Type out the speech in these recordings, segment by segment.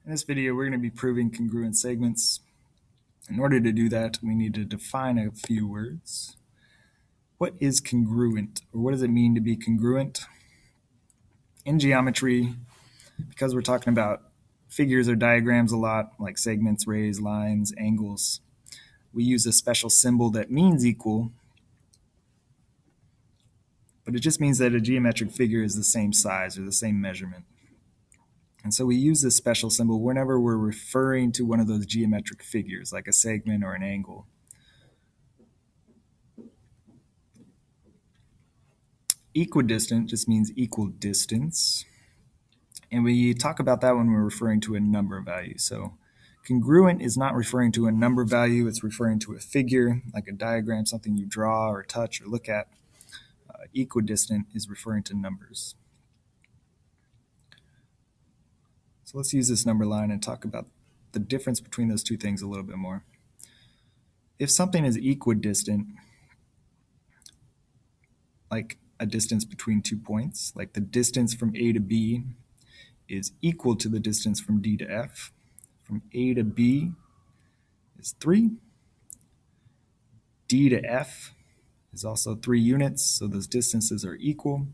In this video, we're going to be proving congruent segments. In order to do that, we need to define a few words. What is congruent, or what does it mean to be congruent? In geometry, because we're talking about figures or diagrams a lot, like segments, rays, lines, angles, we use a special symbol that means equal, but it just means that a geometric figure is the same size or the same measurement. And so we use this special symbol whenever we're referring to one of those geometric figures, like a segment or an angle. Equidistant just means equal distance. And we talk about that when we're referring to a number value. So congruent is not referring to a number value, it's referring to a figure, like a diagram, something you draw or touch or look at. Equidistant is referring to numbers. So let's use this number line and talk about the difference between those two things a little bit more. If something is equidistant, like a distance between 2 points, like the distance from A to B is equal to the distance from D to F. From A to B is 3. D to F is also 3 units, so those distances are equal.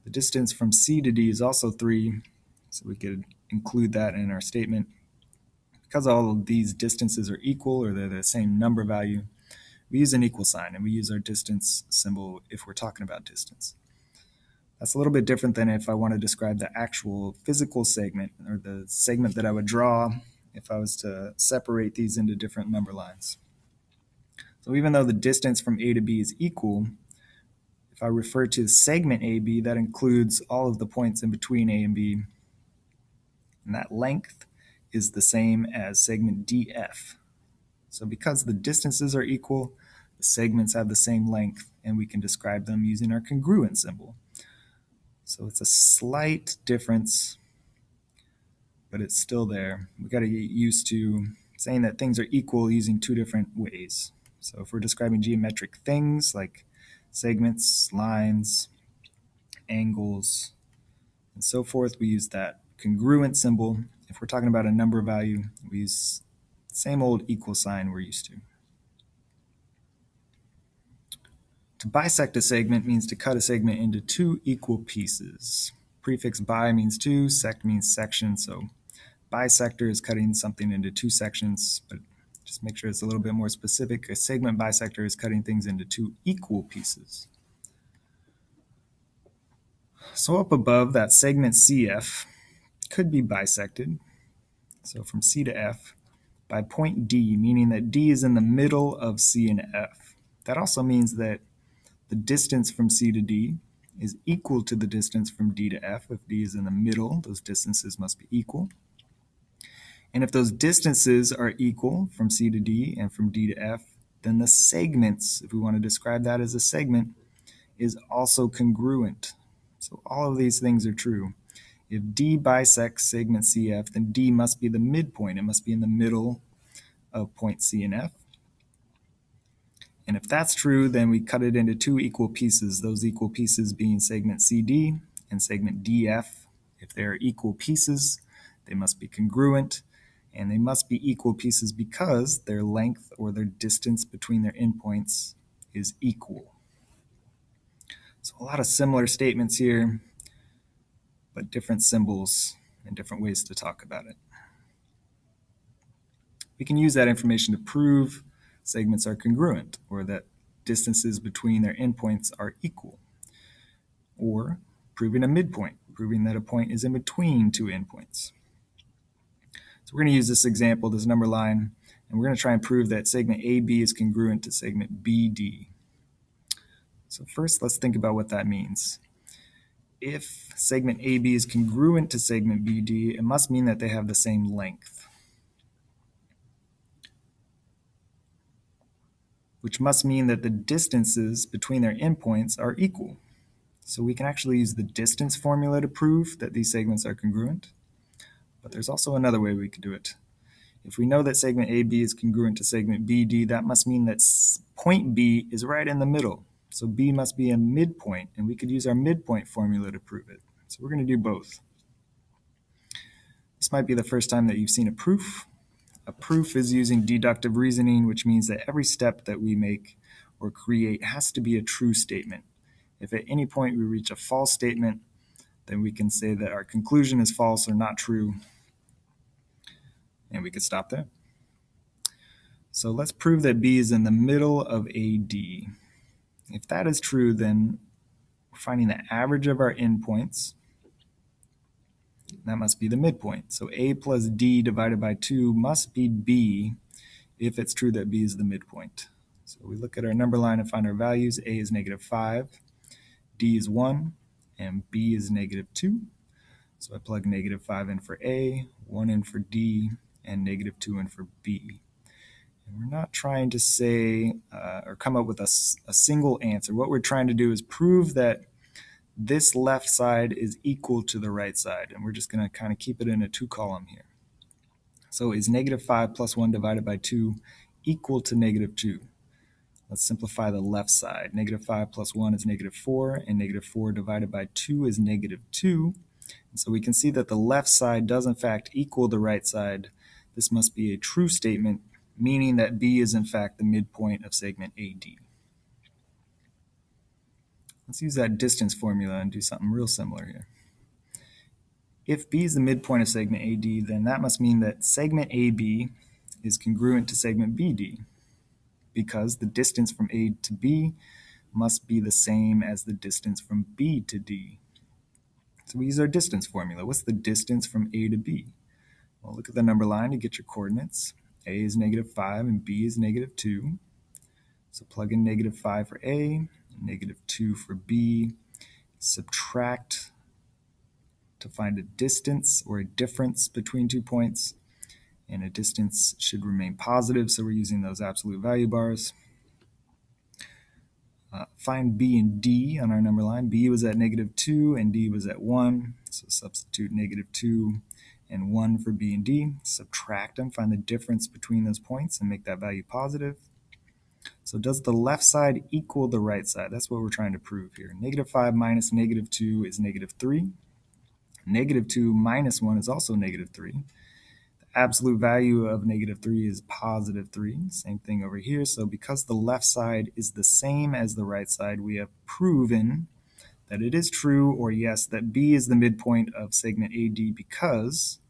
The distance from C to D is also 3, so we could include that in our statement. Because all of these distances are equal, or they're the same number value, we use an equal sign, and we use our distance symbol if we're talking about distance. That's a little bit different than if I want to describe the actual physical segment, or the segment that I would draw if I was to separate these into different number lines. So even though the distance from A to B is equal, if I refer to segment AB, that includes all of the points in between A and B, and that length is the same as segment DF. So because the distances are equal, the segments have the same length, and we can describe them using our congruent symbol. So it's a slight difference, but it's still there. We've got to get used to saying that things are equal using two different ways. So if we're describing geometric things like segments, lines, angles, and so forth, we use that congruent symbol. If we're talking about a number value, we use the same old equal sign we're used to. To bisect a segment means to cut a segment into two equal pieces. Prefix bi means two, sect means section, so bisector is cutting something into two sections, but just make sure it's a little bit more specific. A segment bisector is cutting things into two equal pieces. So up above, that segment CF could be bisected, so from C to F, by point D, meaning that D is in the middle of C and F. That also means that the distance from C to D is equal to the distance from D to F. If D is in the middle, those distances must be equal. And if those distances are equal from C to D and from D to F, then the segments, if we want to describe that as a segment, is also congruent. So all of these things are true. If D bisects segment CF, then D must be the midpoint. It must be in the middle of point C and F. And if that's true, then we cut it into two equal pieces, those equal pieces being segment CD and segment DF. If they're equal pieces, they must be congruent, and they must be equal pieces because their length or their distance between their endpoints is equal. So a lot of similar statements here, but different symbols and different ways to talk about it. We can use that information to prove segments are congruent, or that distances between their endpoints are equal, or proving a midpoint, proving that a point is in between two endpoints. So we're going to use this example, this number line, and we're going to try and prove that segment AB is congruent to segment BD. So first, let's think about what that means. If segment AB is congruent to segment BD, it must mean that they have the same length, which must mean that the distances between their endpoints are equal. So we can actually use the distance formula to prove that these segments are congruent. But there's also another way we could do it. If we know that segment AB is congruent to segment BD, that must mean that point B is right in the middle. So B must be a midpoint, and we could use our midpoint formula to prove it. So we're going to do both. The This might be the first time that you've seen a proof. A proof is using deductive reasoning, which means that every step that we make or create has to be a true statement. If at any point we reach a false statement, then we can say that our conclusion is false or not true, and we could stop there. So let's prove that B is in the middle of AD. If that is true, then we're finding the average of our endpoints. That must be the midpoint. So A plus D divided by 2 must be B if it's true that B is the midpoint. So we look at our number line and find our values. A is -5, D is 1, and B is -2. So I plug -5 in for A, 1 in for D, and -2 in for B. And we're not trying to say or come up with a single answer. What we're trying to do is prove that this left side is equal to the right side, and we're just going to kind of keep it in a 2-column here. So is -5 plus 1 divided by 2 equal to -2? Let's simplify the left side. -5 plus 1 is -4, and -4 divided by 2 is -2. And so we can see that the left side does in fact equal the right side. This must be a true statement, meaning that B is in fact the midpoint of segment AD. Let's use that distance formula and do something real similar here. If B is the midpoint of segment AD, then that must mean that segment AB is congruent to segment BD, because the distance from A to B must be the same as the distance from B to D. So we use our distance formula. What's the distance from A to B? Well, look at the number line to get your coordinates. A is -5 and B is -2. So plug in -5 for A, -2 for B, subtract to find a distance or a difference between 2 points, and a distance should remain positive, so we're using those absolute value bars. Find B and D on our number line. B was at -2 and D was at 1, so substitute -2 and 1 for B and D. Subtract them, find the difference between those points and make that value positive. So does the left side equal the right side? That's what we're trying to prove here. -5 minus -2 is -3. -2 minus 1 is also -3. The absolute value of -3 is +3. Same thing over here. So because the left side is the same as the right side, we have proven that it is true, or yes, that B is the midpoint of segment AD because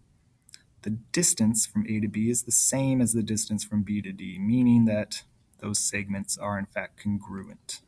the distance from A to B is the same as the distance from B to D, meaning that those segments are in fact congruent.